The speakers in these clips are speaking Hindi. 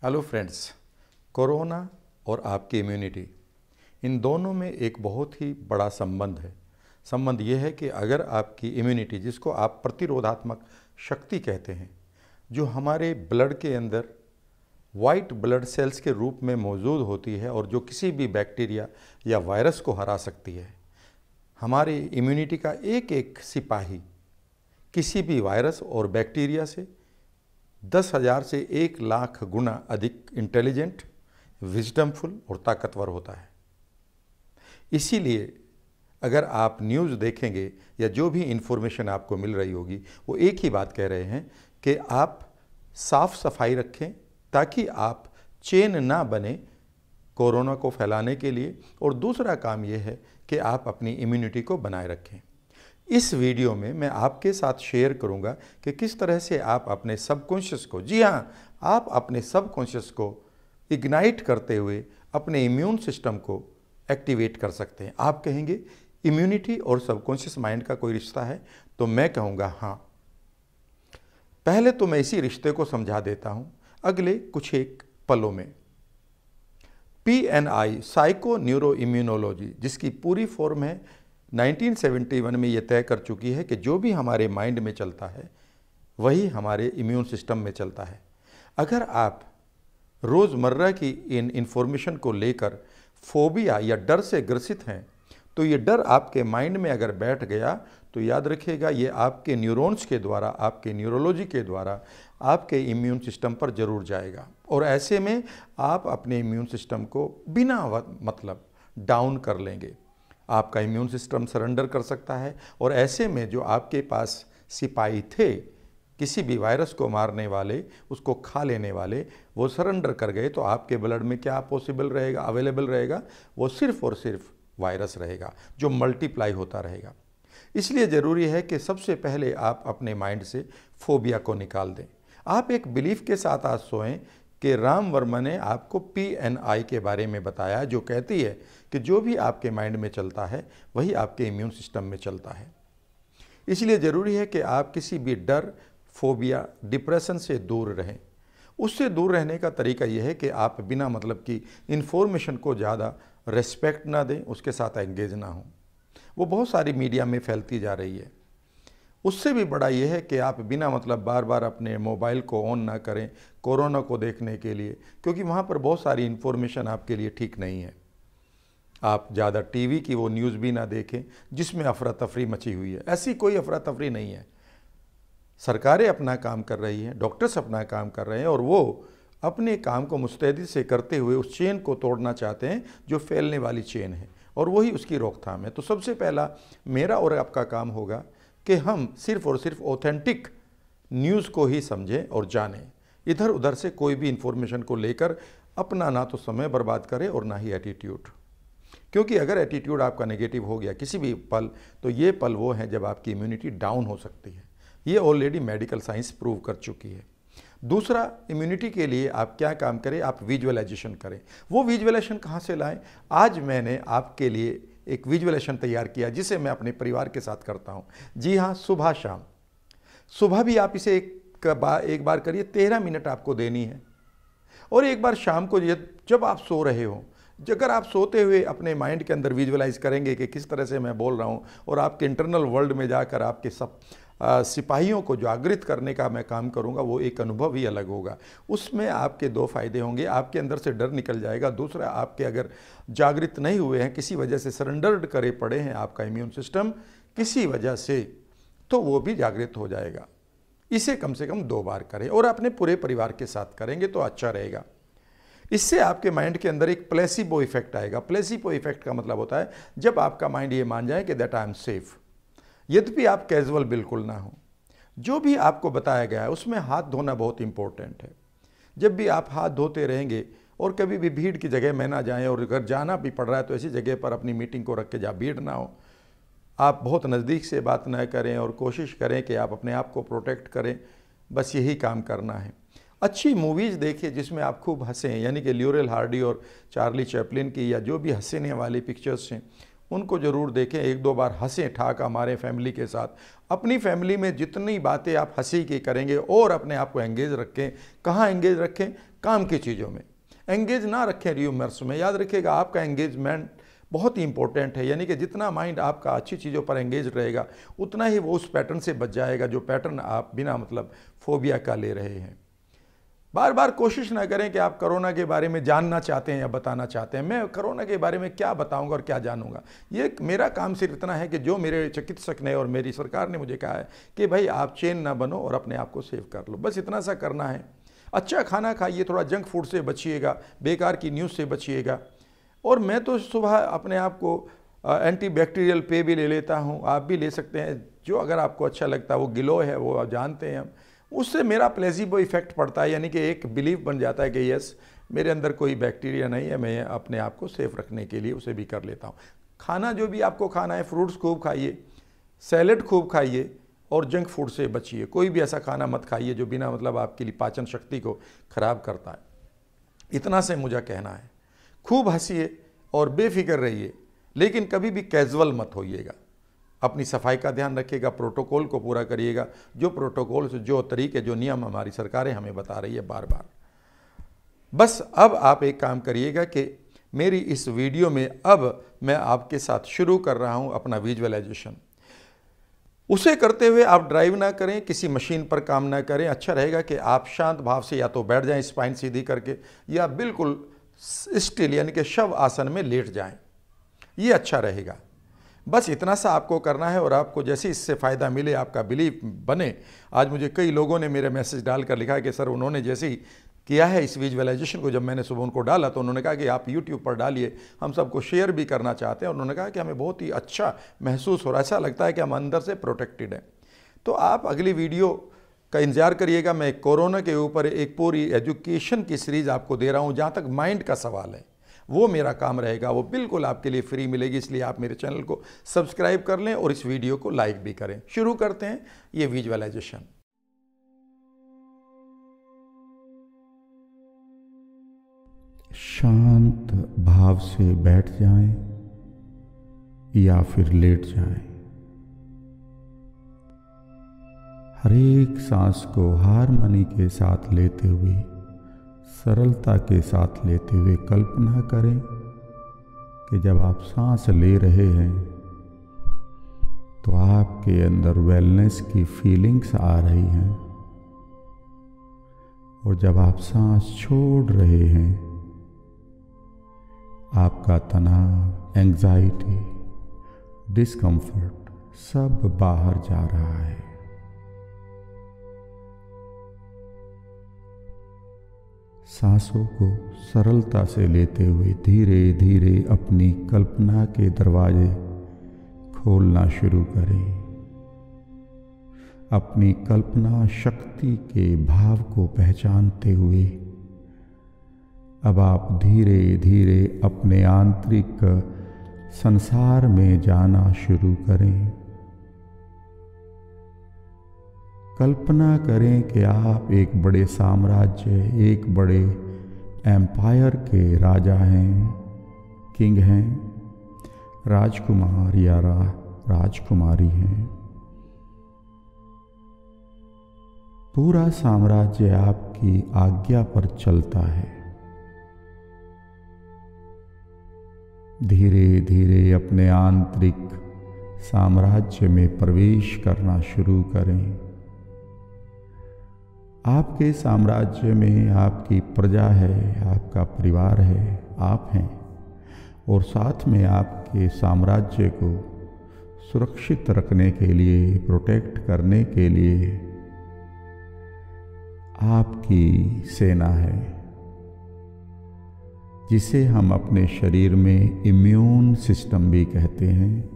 हेलो फ्रेंड्स, कोरोना और आपकी इम्यूनिटी, इन दोनों में एक बहुत ही बड़ा संबंध है। संबंध ये है कि अगर आपकी इम्यूनिटी, जिसको आप प्रतिरोधात्मक शक्ति कहते हैं, जो हमारे ब्लड के अंदर वाइट ब्लड सेल्स के रूप में मौजूद होती है और जो किसी भी बैक्टीरिया या वायरस को हरा सकती है, हमारी इम्यूनिटी का एक एक सिपाही किसी भी वायरस और बैक्टीरिया से 10,000 से 1,00,000 गुना अधिक इंटेलिजेंट, विजडमफुल और ताकतवर होता है। इसीलिए अगर आप न्यूज़ देखेंगे या जो भी इन्फॉर्मेशन आपको मिल रही होगी, वो एक ही बात कह रहे हैं कि आप साफ सफाई रखें ताकि आप चेन ना बने कोरोना को फैलाने के लिए, और दूसरा काम यह है कि आप अपनी इम्यूनिटी को बनाए रखें। इस वीडियो में मैं आपके साथ शेयर करूंगा कि किस तरह से आप अपने सबकॉन्शियस को, जी हाँ, आप अपने सबकॉन्शियस को इग्नाइट करते हुए अपने इम्यून सिस्टम को एक्टिवेट कर सकते हैं। आप कहेंगे इम्यूनिटी और सबकॉन्शियस माइंड का कोई रिश्ता है? तो मैं कहूँगा हाँ। पहले तो मैं इसी रिश्ते को समझा देता हूँ अगले कुछ एक पलों में। PNI, साइको न्यूरो इम्यूनोलॉजी, जिसकी पूरी फॉर्म है 1971 में ये तय कर चुकी है कि जो भी हमारे माइंड में चलता है वही हमारे इम्यून सिस्टम में चलता है। अगर आप रोज़मर्रा की इन इन्फॉर्मेशन को लेकर फोबिया या डर से ग्रसित हैं, तो ये डर आपके माइंड में अगर बैठ गया तो याद रखिएगा, ये आपके न्यूरॉन्स के द्वारा, आपके न्यूरोलॉजी के द्वारा आपके इम्यून सिस्टम पर जरूर जाएगा, और ऐसे में आप अपने इम्यून सिस्टम को बिना मतलब डाउन कर लेंगे। आपका इम्यून सिस्टम सरेंडर कर सकता है, और ऐसे में जो आपके पास सिपाही थे किसी भी वायरस को मारने वाले, उसको खा लेने वाले, वो सरेंडर कर गए, तो आपके ब्लड में क्या पॉसिबल रहेगा, अवेलेबल रहेगा? वो सिर्फ और सिर्फ वायरस रहेगा जो मल्टीप्लाई होता रहेगा। इसलिए ज़रूरी है कि सबसे पहले आप अपने माइंड से फोबिया को निकाल दें। आप एक बिलीफ के साथ आज सोएं कि राम वर्मा ने आपको PNI के बारे में बताया, जो कहती है कि जो भी आपके माइंड में चलता है वही आपके इम्यून सिस्टम में चलता है। इसलिए ज़रूरी है कि आप किसी भी डर, फोबिया, डिप्रेशन से दूर रहें। उससे दूर रहने का तरीका यह है कि आप बिना मतलब की इन्फॉर्मेशन को ज़्यादा रेस्पेक्ट ना दें, उसके साथ एंगेज ना हों। वो बहुत सारी मीडिया में फैलती जा रही है। उससे भी बड़ा यह है कि आप बिना मतलब बार बार अपने मोबाइल को ऑन ना करें कोरोना को देखने के लिए, क्योंकि वहाँ पर बहुत सारी इन्फॉर्मेशन आपके लिए ठीक नहीं है। आप ज़्यादा टीवी की वो न्यूज़ भी ना देखें जिसमें अफरा तफरी मची हुई है। ऐसी कोई अफरा तफरी नहीं है। सरकारें अपना काम कर रही हैं, डॉक्टर्स अपना काम कर रहे हैं, और वो अपने काम को मुस्तैदी से करते हुए उस चेन को तोड़ना चाहते हैं जो फैलने वाली चेन है, और वही उसकी रोकथाम है। तो सबसे पहला मेरा और आपका काम होगा कि हम सिर्फ और सिर्फ ऑथेंटिक न्यूज़ को ही समझें और जानें। इधर उधर से कोई भी इंफॉर्मेशन को लेकर अपना ना तो समय बर्बाद करें और ना ही एटीट्यूड, क्योंकि अगर एटीट्यूड आपका नेगेटिव हो गया किसी भी पल, तो ये पल वो हैं जब आपकी इम्यूनिटी डाउन हो सकती है। ये ऑलरेडी मेडिकल साइंस प्रूव कर चुकी है। दूसरा, इम्यूनिटी के लिए आप क्या काम करें? आप विजुअलाइजेशन करें। वो विजुअलाइजेशन कहाँ से लाएं? आज मैंने आपके लिए एक विजुअलाइजेशन तैयार किया जिसे मैं अपने परिवार के साथ करता हूँ। जी हाँ, सुबह शाम। सुबह भी आप इसे एक बार करिए, 13 मिनट आपको देनी है, और एक बार शाम को जब आप सो रहे हो, अगर आप सोते हुए अपने माइंड के अंदर विजुअलाइज करेंगे कि किस तरह से मैं बोल रहा हूँ, और आपके इंटरनल वर्ल्ड में जाकर आपके सब सिपाहियों को जागृत करने का मैं काम करूंगा, वो एक अनुभव ही अलग होगा। उसमें आपके दो फायदे होंगे। आपके अंदर से डर निकल जाएगा। दूसरा, आपके अगर जागृत नहीं हुए हैं, किसी वजह से सरेंडर्ड करे पड़े हैं आपका इम्यून सिस्टम किसी वजह से, तो वो भी जागृत हो जाएगा। इसे कम से कम 2 बार करें, और अपने पूरे परिवार के साथ करेंगे तो अच्छा रहेगा। इससे आपके माइंड के अंदर एक प्लेसिबो इफेक्ट आएगा। प्लेसिबो इफेक्ट का मतलब होता है जब आपका माइंड ये मान जाए कि दैट आई एम सेफ, यद्यपि आप कैजुअल बिल्कुल ना हो। जो भी आपको बताया गया है उसमें हाथ धोना बहुत इंपॉर्टेंट है। जब भी आप हाथ धोते रहेंगे, और कभी भी भीड़ की जगह में ना जाएं, और अगर जाना भी पड़ रहा है तो ऐसी जगह पर अपनी मीटिंग को रख के जहाँ भीड़ ना हो। आप बहुत नज़दीक से बात ना करें, और कोशिश करें कि आप अपने आप को प्रोटेक्ट करें। बस यही काम करना है। अच्छी मूवीज़ देखिए जिसमें आप खूब हंसें, यानी कि ल्यूरेल हार्डी और चार्ली चैपलिन की या जो भी हंसने वाली पिक्चर्स हैं उनको ज़रूर देखें, एक दो बार हंसें ठाका मारें फैमिली के साथ। अपनी फैमिली में जितनी बातें आप हंसी की करेंगे और अपने आप को एंगेज रखें। कहाँ एंगेज रखें? काम की चीज़ों में एंगेज ना रखें र्यूमर्स में। याद रखिएगा, आपका एंगेजमेंट बहुत ही इंपॉर्टेंट है, यानी कि जितना माइंड आपका अच्छी चीज़ों पर एंगेज रहेगा उतना ही वो उस पैटर्न से बच जाएगा जो पैटर्न आप बिना मतलब फोबिया का ले रहे हैं। बार बार कोशिश ना करें कि आप कोरोना के बारे में जानना चाहते हैं या बताना चाहते हैं। मैं कोरोना के बारे में क्या बताऊंगा और क्या जानूंगा? ये मेरा काम सिर्फ इतना है कि जो मेरे चिकित्सक ने और मेरी सरकार ने मुझे कहा है कि भाई आप चेन ना बनो और अपने आप को सेव कर लो, बस इतना सा करना है। अच्छा खाना खाइए, थोड़ा जंक फूड से बचिएगा, बेकार की न्यूज़ से बचिएगा। और मैं तो सुबह अपने आप को एंटीबैक्टीरियल पे भी ले लेता हूँ, आप भी ले सकते हैं, जो अगर आपको अच्छा लगता है। वो गिलो है, वो आप जानते हैं हम, उससे मेरा प्लेसिबो इफेक्ट पड़ता है, यानी कि एक बिलीफ बन जाता है कि यस मेरे अंदर कोई बैक्टीरिया नहीं है, मैं अपने आप को सेफ रखने के लिए उसे भी कर लेता हूँ। खाना जो भी आपको खाना है, फ्रूट्स खूब खाइए, सैलेड खूब खाइए और जंक फूड से बचिए। कोई भी ऐसा खाना मत खाइए जो बिना मतलब आपके लिए पाचन शक्ति को खराब करता है। इतना से मुझे कहना है। खूब हंसिए और बेफिक्र रहिए, लेकिन कभी भी कैजुअल मत होइएगा। अपनी सफाई का ध्यान रखिएगा, प्रोटोकॉल को पूरा करिएगा, जो प्रोटोकॉल से जो तरीके जो नियम हमारी सरकारें हमें बता रही है बार बार। बस अब आप एक काम करिएगा कि मेरी इस वीडियो में अब मैं आपके साथ शुरू कर रहा हूं अपना विजुअलाइजेशन। उसे करते हुए आप ड्राइव ना करें, किसी मशीन पर काम ना करें। अच्छा रहेगा कि आप शांत भाव से या तो बैठ जाएं स्पाइन सीधी करके, या बिल्कुल स्टिल यानी कि शव आसन में लेट जाएं, ये अच्छा रहेगा। बस इतना सा आपको करना है और आपको जैसे इससे फ़ायदा मिले, आपका बिलीफ बने। आज मुझे कई लोगों ने मेरे मैसेज डालकर लिखा है कि सर उन्होंने जैसे ही किया है इस विजुअलाइजेशन को, जब मैंने सुबह उनको डाला तो उन्होंने कहा कि आप YouTube पर डालिए, हम सबको शेयर भी करना चाहते हैं। और उन्होंने कहा कि हमें बहुत ही अच्छा महसूस हो रहा है, ऐसा लगता है कि हम अंदर से प्रोटेक्टेड हैं। तो आप अगली वीडियो का इंतजार करिएगा। मैं कोरोना के ऊपर एक पूरी एजुकेशन की सीरीज़ आपको दे रहा हूँ। जहाँ तक माइंड का सवाल है वो मेरा काम रहेगा, वो बिल्कुल आपके लिए फ्री मिलेगी। इसलिए आप मेरे चैनल को सब्सक्राइब कर लें और इस वीडियो को लाइक भी करें। शुरू करते हैं ये विजुअलाइजेशन। शांत भाव से बैठ जाएं या फिर लेट जाएं। हर एक सांस को हारमोनी के साथ लेते हुए, सरलता के साथ लेते हुए कल्पना करें कि जब आप सांस ले रहे हैं तो आपके अंदर वेलनेस की फीलिंग्स आ रही हैं, और जब आप सांस छोड़ रहे हैं आपका तनाव, एंजाइटी, डिस्कम्फर्ट सब बाहर जा रहा है। सांसों को सरलता से लेते हुए धीरे धीरे अपनी कल्पना के दरवाजे खोलना शुरू करें। अपनी कल्पना शक्ति के भाव को पहचानते हुए अब आप धीरे धीरे अपने आंतरिक संसार में जाना शुरू करें। कल्पना करें कि आप एक बड़े साम्राज्य, एक बड़े एम्पायर के राजा हैं, किंग हैं, राजकुमार या राजकुमारी हैं। पूरा साम्राज्य आपकी आज्ञा पर चलता है। धीरे धीरे अपने आंतरिक साम्राज्य में प्रवेश करना शुरू करें। आपके साम्राज्य में आपकी प्रजा है, आपका परिवार है, आप हैं, और साथ में आपके साम्राज्य को सुरक्षित रखने के लिए, प्रोटेक्ट करने के लिए आपकी सेना है, जिसे हम अपने शरीर में इम्यून सिस्टम भी कहते हैं।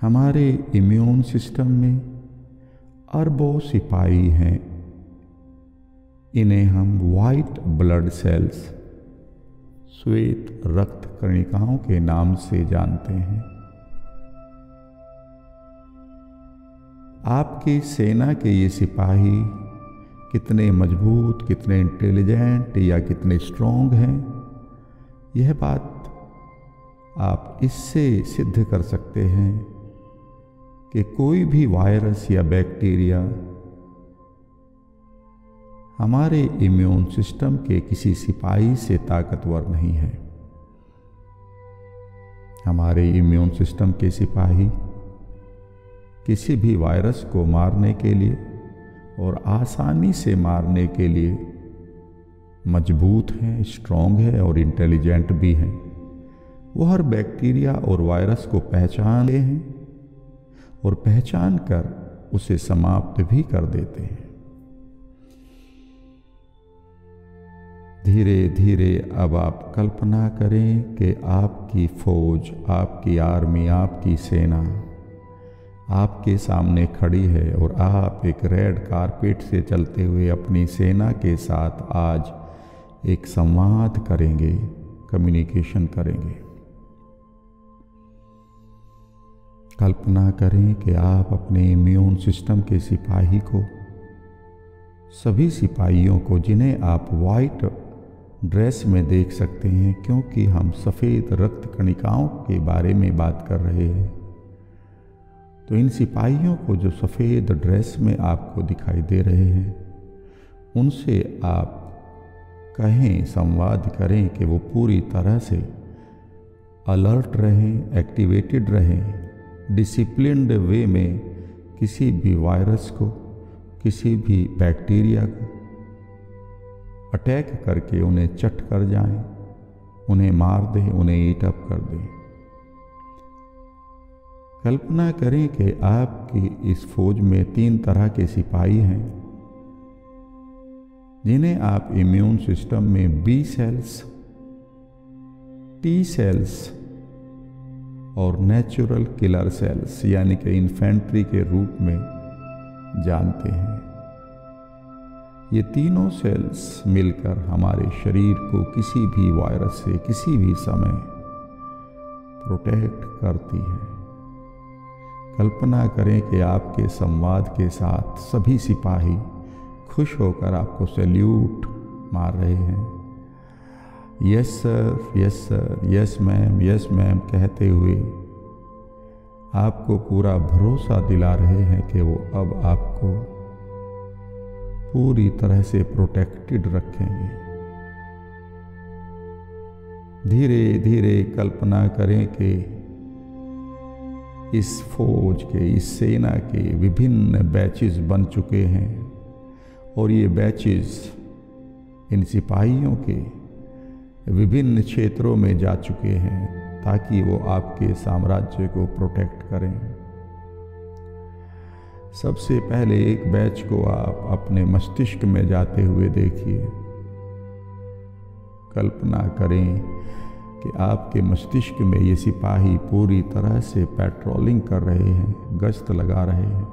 हमारे इम्यून सिस्टम में अरबों सिपाही हैं। इन्हें हम वाइट ब्लड सेल्स, श्वेत रक्त कणिकाओं के नाम से जानते हैं। आपकी सेना के ये सिपाही कितने मजबूत, कितने इंटेलिजेंट या कितने स्ट्रॉन्ग हैं, यह बात आप इससे सिद्ध कर सकते हैं कि कोई भी वायरस या बैक्टीरिया हमारे इम्यून सिस्टम के किसी सिपाही से ताकतवर नहीं है। हमारे इम्यून सिस्टम के सिपाही किसी भी वायरस को मारने के लिए और आसानी से मारने के लिए मजबूत हैं, स्ट्रॉन्ग है और इंटेलिजेंट भी हैं। वो हर बैक्टीरिया और वायरस को पहचानते हैं और पहचान कर उसे समाप्त भी कर देते हैं। धीरे धीरे अब आप कल्पना करें कि आपकी फौज, आपकी आर्मी, आपकी सेना आपके सामने खड़ी है और आप एक रेड कारपेट से चलते हुए अपनी सेना के साथ आज एक संवाद करेंगे, कम्युनिकेशन करेंगे। कल्पना करें कि आप अपने इम्यून सिस्टम के सिपाही को, सभी सिपाहियों को जिन्हें आप वाइट ड्रेस में देख सकते हैं, क्योंकि हम सफ़ेद रक्त कणिकाओं के बारे में बात कर रहे हैं, तो इन सिपाहियों को जो सफ़ेद ड्रेस में आपको दिखाई दे रहे हैं, उनसे आप कहें, संवाद करें कि वो पूरी तरह से अलर्ट रहें, एक्टिवेटेड रहें, डिसिप्लिन्ड वे में किसी भी वायरस को, किसी भी बैक्टीरिया को अटैक करके उन्हें चट कर जाएं, उन्हें मार दें, उन्हें ईट अप कर दें। कल्पना करें कि आपकी इस फौज में 3 तरह के सिपाही हैं जिन्हें आप इम्यून सिस्टम में बी सेल्स, टी सेल्स और नेचुरल किलर सेल्स यानी कि इन्फेंट्री के रूप में जानते हैं। ये तीनों सेल्स मिलकर हमारे शरीर को किसी भी वायरस से किसी भी समय प्रोटेक्ट करती हैं। कल्पना करें कि आपके संवाद के साथ सभी सिपाही खुश होकर आपको सैल्यूट मार रहे हैं। Yes sir, yes sir, yes ma'am, yes ma'am कहते हुए आपको पूरा भरोसा दिला रहे हैं कि वो अब आपको पूरी तरह से प्रोटेक्टेड रखेंगे। धीरे धीरे कल्पना करें कि इस फौज के, इस सेना के विभिन्न बैचेस बन चुके हैं और ये बैचेस इन सिपाहियों के विभिन्न क्षेत्रों में जा चुके हैं ताकि वो आपके साम्राज्य को प्रोटेक्ट करें। सबसे पहले एक बैच को आप अपने मस्तिष्क में जाते हुए देखिए। कल्पना करें कि आपके मस्तिष्क में ये सिपाही पूरी तरह से पेट्रोलिंग कर रहे हैं, गश्त लगा रहे हैं।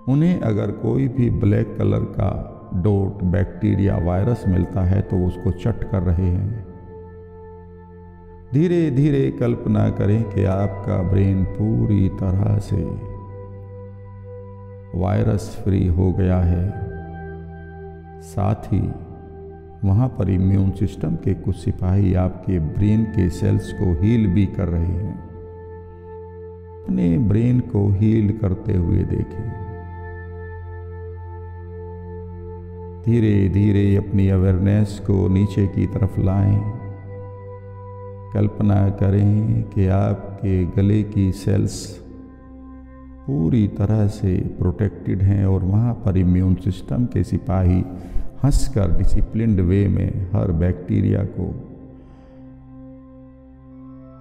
उन्हें अगर कोई भी ब्लैक कलर का डॉट, बैक्टीरिया, वायरस मिलता है तो उसको चट कर रहे हैं। धीरे धीरे कल्पना करें कि आपका ब्रेन पूरी तरह से वायरस फ्री हो गया है। साथ ही वहाँ पर इम्यून सिस्टम के कुछ सिपाही आपके ब्रेन के सेल्स को हील भी कर रहे हैं। अपने ब्रेन को हील करते हुए देखें। धीरे धीरे अपनी अवेयरनेस को नीचे की तरफ लाएं। कल्पना करें कि आपके गले की सेल्स पूरी तरह से प्रोटेक्टेड हैं और वहाँ पर इम्यून सिस्टम के सिपाही हंसकर डिसिप्लिन्ड वे में हर बैक्टीरिया को,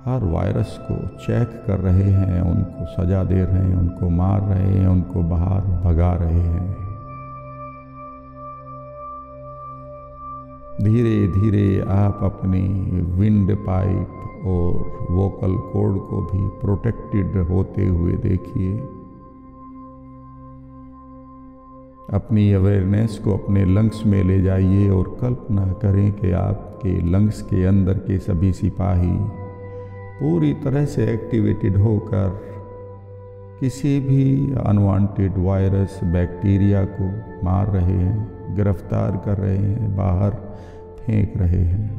हर वायरस को चेक कर रहे हैं, उनको सजा दे रहे हैं, उनको मार रहे हैं, उनको बाहर भगा रहे हैं। धीरे धीरे आप अपनी विंड पाइप और वोकल कॉर्ड को भी प्रोटेक्टेड होते हुए देखिए। अपनी अवेयरनेस को अपने लंग्स में ले जाइए और कल्पना करें कि आपके लंग्स के अंदर के सभी सिपाही पूरी तरह से एक्टिवेटेड होकर किसी भी अनवांटेड वायरस, बैक्टीरिया को मार रहे हैं, गिरफ्तार कर रहे हैं, बाहर फेंक रहे हैं।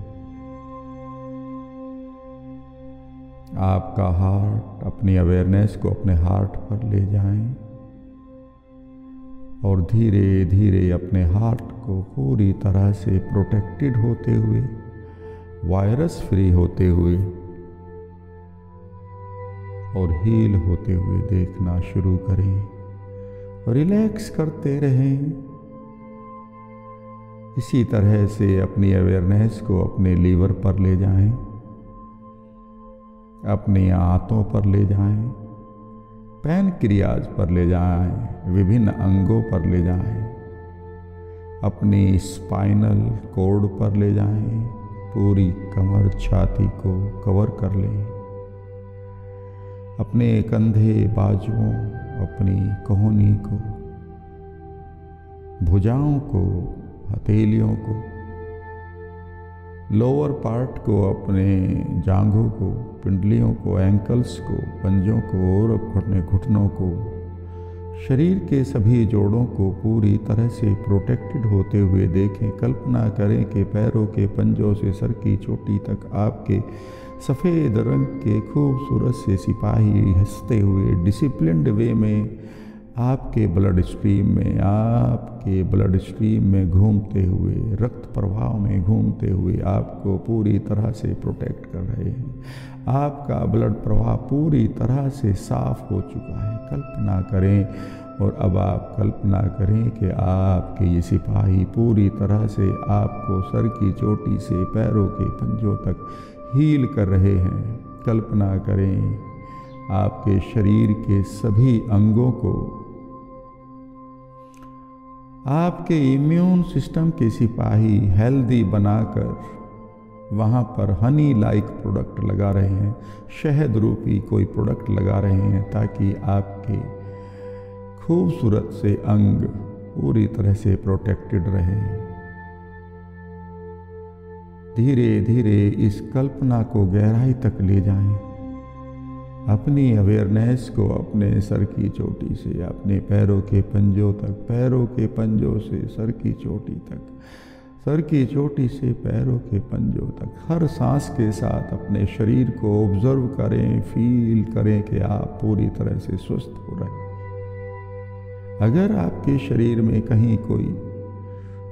आपका हार्ट, अपनी अवेयरनेस को अपने हार्ट पर ले जाएं और धीरे धीरे अपने हार्ट को पूरी तरह से प्रोटेक्टेड होते हुए, वायरस फ्री होते हुए और हील होते हुए देखना शुरू करें। रिलैक्स करते रहें। इसी तरह से अपनी अवेयरनेस को अपने लीवर पर ले जाएं, अपनी आंतों पर ले जाएं, पैनक्रियाज पर ले जाएं, विभिन्न अंगों पर ले जाएं, अपनी स्पाइनल कॉर्ड पर ले जाएं, पूरी कमर छाती को कवर कर लें, अपने कंधे, बाजुओं, अपनी कोहनी को, भुजाओं को, हथेलियों को, लोअर पार्ट को, अपने जांघों को, पिंडलियों को, एंकल्स को, पंजों को और अपने घुटनों को, शरीर के सभी जोड़ों को पूरी तरह से प्रोटेक्टेड होते हुए देखें। कल्पना करें कि पैरों के पंजों से सर की चोटी तक आपके सफ़ेद रंग के खूबसूरत से सिपाही हंसते हुए डिसिप्लिन्ड वे में आपके ब्लड स्ट्रीम में घूमते हुए, रक्त प्रवाह में घूमते हुए आपको पूरी तरह से प्रोटेक्ट कर रहे हैं। आपका ब्लड प्रवाह पूरी तरह से साफ हो चुका है। कल्पना करें और अब आप कल्पना करें कि आपके ये सिपाही पूरी तरह से आपको सर की चोटी से पैरों के पंजों तक हील कर रहे हैं। कल्पना करें आपके शरीर के सभी अंगों को आपके इम्यून सिस्टम के सिपाही हेल्दी बनाकर वहाँ पर हनी लाइक प्रोडक्ट लगा रहे हैं, शहद रूपी कोई प्रोडक्ट लगा रहे हैं, ताकि आपके खूबसूरत से अंग पूरी तरह से प्रोटेक्टेड रहें। धीरे धीरे इस कल्पना को गहराई तक ले जाएं। अपनी अवेयरनेस को अपने सर की चोटी से अपने पैरों के पंजों तक, पैरों के पंजों से सर की चोटी तक, सर की चोटी से पैरों के पंजों तक, हर सांस के साथ अपने शरीर को ऑब्जर्व करें, फील करें कि आप पूरी तरह से स्वस्थ हो रहे हैं। अगर आपके शरीर में कहीं कोई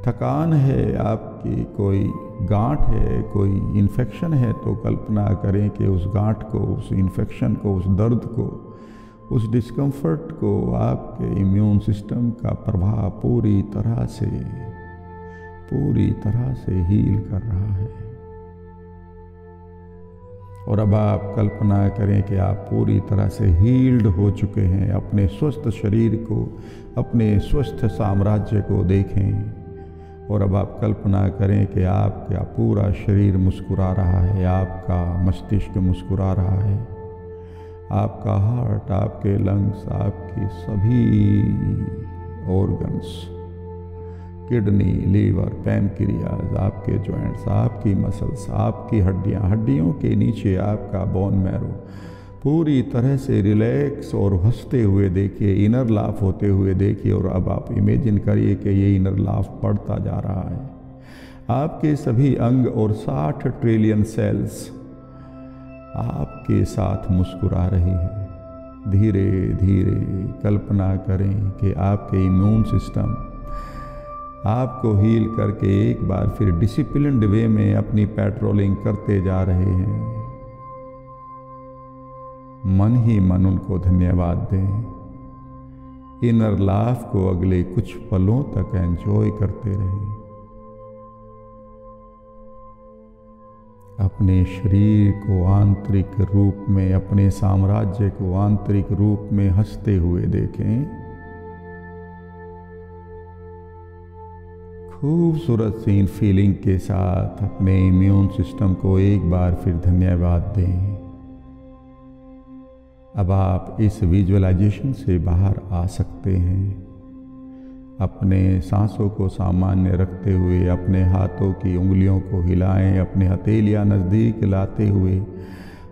थकान है, आपकी कोई गांठ है, कोई इन्फेक्शन है, तो कल्पना करें कि उस गांठ को, उस इन्फेक्शन को, उस दर्द को, उस डिस्कम्फर्ट को आपके इम्यून सिस्टम का प्रभाव पूरी तरह से हील कर रहा है। और अब आप कल्पना करें कि आप पूरी तरह से हील्ड हो चुके हैं। अपने स्वस्थ शरीर को, अपने स्वस्थ साम्राज्य को देखें। और अब आप कल्पना करें कि आपका पूरा शरीर मुस्कुरा रहा है, आपका मस्तिष्क मुस्कुरा रहा है, आपका हार्ट, आपके लंग्स, आपके सभी ऑर्गन्स, किडनी, लीवर, पैनक्रियाज, आपके जॉइंट्स, आपकी मसल्स, आपकी हड्डियों के नीचे आपका बोन मैरो पूरी तरह से रिलैक्स और हंसते हुए देखिए, इनर लाफ होते हुए देखिए। और अब आप इमेजिन करिए कि ये इनर लाफ बढ़ता जा रहा है। आपके सभी अंग और 60 ट्रिलियन सेल्स आपके साथ मुस्कुरा रही है। धीरे धीरे कल्पना करें कि आपके इम्यून सिस्टम आपको हील करके एक बार फिर डिसिप्लिन्ड वे में अपनी पेट्रोलिंग करते जा रहे हैं। मन ही मन उनको धन्यवाद दें। इनर लाफ को अगले कुछ पलों तक एंजॉय करते रहें। अपने शरीर को आंतरिक रूप में, अपने साम्राज्य को आंतरिक रूप में हंसते हुए देखें। खूबसूरत सी इन फीलिंग के साथ अपने इम्यून सिस्टम को एक बार फिर धन्यवाद दें। अब आप इस विजुअलाइजेशन से बाहर आ सकते हैं। अपने सांसों को सामान्य रखते हुए अपने हाथों की उंगलियों को हिलाएं, अपने हथेलियां नज़दीक लाते हुए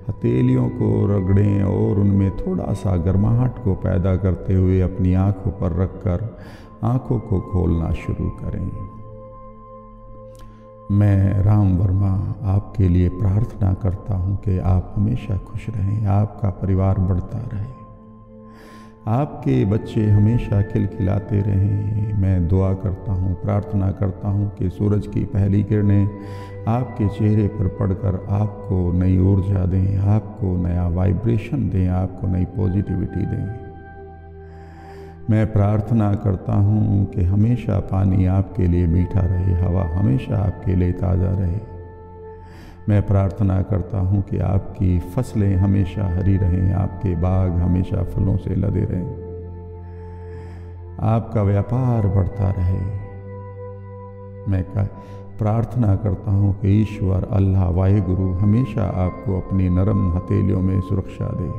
हथेलियों को रगड़ें और उनमें थोड़ा सा गर्माहट को पैदा करते हुए अपनी आंखों पर रखकर आंखों को खोलना शुरू करें। मैं राम वर्मा आपके लिए प्रार्थना करता हूँ कि आप हमेशा खुश रहें, आपका परिवार बढ़ता रहे, आपके बच्चे हमेशा खिलखिलाते रहें। मैं दुआ करता हूँ, प्रार्थना करता हूँ कि सूरज की पहली किरणें आपके चेहरे पर पड़कर आपको नई ऊर्जा दें, आपको नया वाइब्रेशन दें, आपको नई पॉजिटिविटी दें। मैं प्रार्थना करता हूँ कि हमेशा पानी आपके लिए मीठा रहे, हवा हमेशा आपके लिए ताज़ा रहे। मैं प्रार्थना करता हूँ कि आपकी फसलें हमेशा हरी रहें, आपके बाग हमेशा फलों से लदे रहें, आपका व्यापार बढ़ता रहे। मैं प्रार्थना करता हूँ कि ईश्वर अल्लाह वाहिगुरु हमेशा आपको अपनी नरम हथेलियों में सुरक्षा दे।